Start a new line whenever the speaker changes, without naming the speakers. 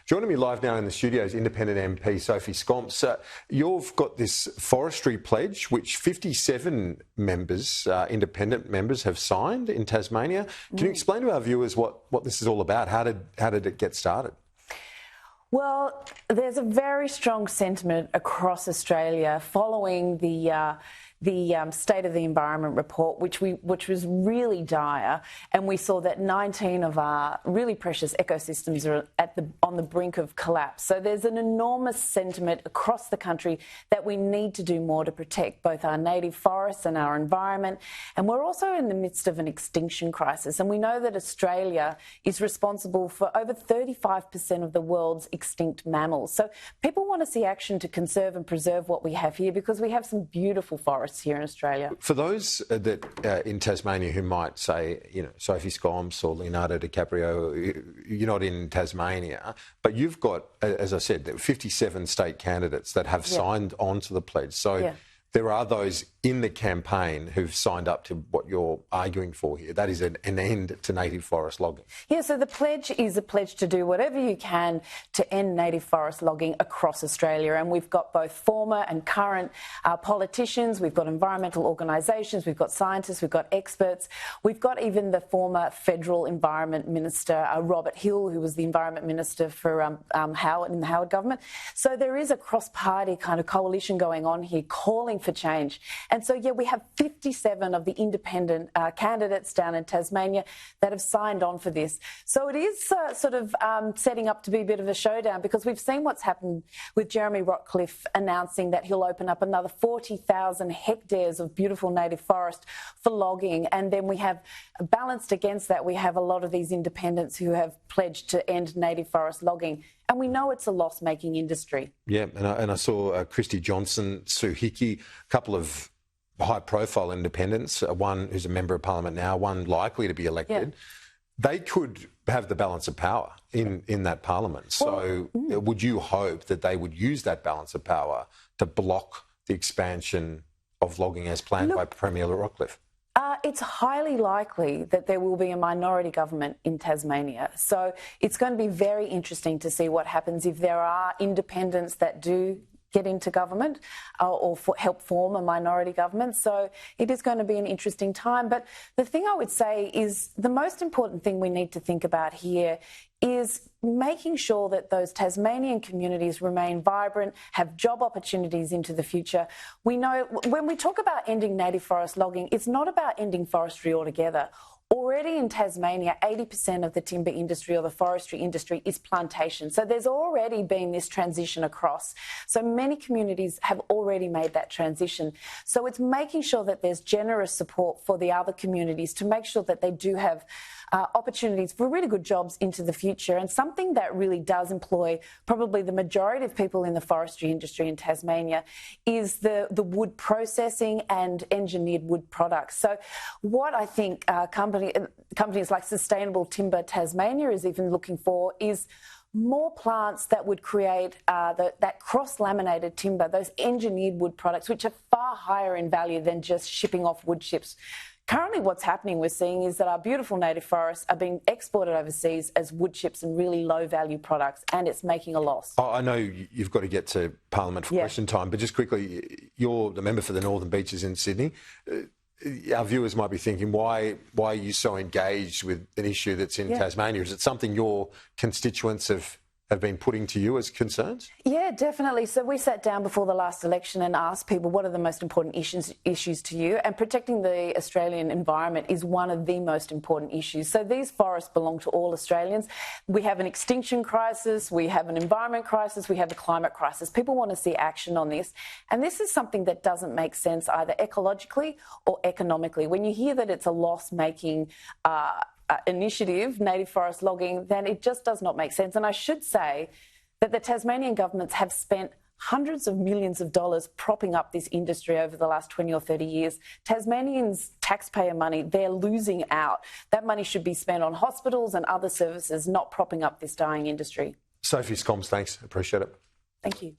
Joining me live now in the studio is Independent MP Sophie Scamps. You've got this forestry pledge, which 57 members, independent members, have signed in Tasmania. Can you explain to our viewers what this is all about? How did it get started?
Well, there's a very strong sentiment across Australia following the State of the Environment report, which was really dire, and we saw that 19 of our really precious ecosystems are on the brink of collapse. So there's an enormous sentiment across the country that we need to do more to protect both our native forests and our environment. And we're also in the midst of an extinction crisis, and we know that Australia is responsible for over 35% of the world's extinct mammals. So people want to see action to conserve and preserve what we have here, because we have some beautiful forests here in Australia.
For those that in Tasmania who might say, Sophie Scamps or Leonardo DiCaprio, you're not in Tasmania, but you've got, as I said, 57 state candidates that have signed on to the pledge. So there are those in the campaign who've signed up to what you're arguing for here. That is an end to native forest logging.
Yeah, so the pledge is a pledge to do whatever you can to end native forest logging across Australia. And we've got both former and current politicians, we've got environmental organisations, we've got scientists, we've got experts. We've got even the former federal Environment Minister, Robert Hill, who was the Environment Minister for Howard in the Howard government. So there is a cross-party kind of coalition going on here calling for change. And so, we have 57 of the independent candidates down in Tasmania that have signed on for this. So it is setting up to be a bit of a showdown, because we've seen what's happened with Jeremy Rockcliffe announcing that he'll open up another 40,000 hectares of beautiful native forest for logging. And then we have, balanced against that, we have a lot of these independents who have pledged to end native forest logging. And we know it's a loss-making industry. Yeah,
and I saw Christy Johnson, Sue Hickey, a couple of high-profile independents, one who's a member of Parliament now, one likely to be elected. Yeah. They could have the balance of power in that Parliament. So would you hope that they would use that balance of power to block the expansion of logging as planned by Premier Rockcliffe?
It's highly likely that there will be a minority government in Tasmania. So it's going to be very interesting to see what happens if there are independents that do get into government or help form a minority government. So it is going to be an interesting time. But the thing I would say is the most important thing we need to think about here is making sure that those Tasmanian communities remain vibrant, have job opportunities into the future. We know when we talk about ending native forest logging, it's not about ending forestry altogether. Already in Tasmania, 80% of the timber industry or the forestry industry is plantation. So there's already been this transition across. So many communities have already made that transition. So it's making sure that there's generous support for the other communities to make sure that they do have opportunities for really good jobs into the future. And something that really does employ probably the majority of people in the forestry industry in Tasmania is the wood processing and engineered wood products. So what I think companies like Sustainable Timber Tasmania is even looking for is more plants that would create that cross-laminated timber, those engineered wood products, which are far higher in value than just shipping off wood chips. Currently what's happening, we're seeing, is that our beautiful native forests are being exported overseas as wood chips and really low-value products, and it's making a loss.
I know you've got to get to Parliament for question time, but just quickly, you're the member for the Northern Beaches in Sydney. Our viewers might be thinking, why are you so engaged with an issue that's in Tasmania? Is it something your constituents have been putting to you as concerns?
Yeah, definitely. So we sat down before the last election and asked people, what are the most important issues to you? And protecting the Australian environment is one of the most important issues. So these forests belong to all Australians. We have an extinction crisis, we have an environment crisis, we have a climate crisis. People want to see action on this. And this is something that doesn't make sense either ecologically or economically. When you hear that it's a loss-making initiative, native forest logging, then it just does not make sense. And I should say that the Tasmanian governments have spent hundreds of millions of dollars propping up this industry over the last 20 or 30 years. Tasmanians' taxpayer money, they're losing out. That money should be spent on hospitals and other services, not propping up this dying industry.
Sophie Scamps, thanks. Appreciate it.
Thank you.